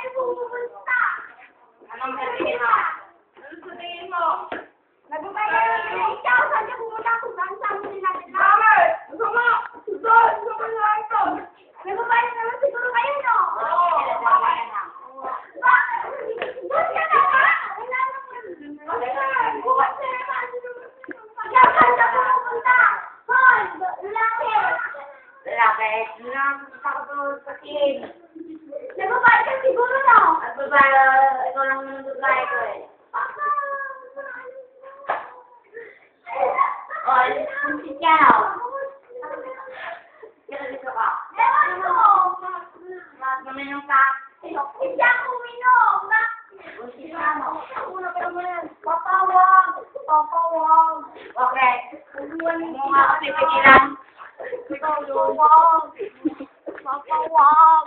kayo pupunta? Anong sabihin mo? Ano sabihin mo? Nagbabayad kayo. Ikaw, saan ka pumunta? Kung saan mo natin lahat? Gusto mo? Doon! Gusto mo na ito! Nagbabayad naman siguro kayo, no? Oo. Bakit? Doon ka na ba? Wala naman. Bakit? Bukas na naman. Ikaw, saan ka pupunta? Hoy! Lalaki! Lalaki. Nakakatulog sa kin. Nagbabayad ka siguro, no? At babae, ikaw lang naman babae ko eh. O, punsit ka na. Kaya dito ka. Ewan ko! Maminom ka. Hindi ako uminom! Punsit ka mo. Una pa naman yan. Papawag! Papawag! Okay. Mo nga ako pipigilan. Papawag! Papawag!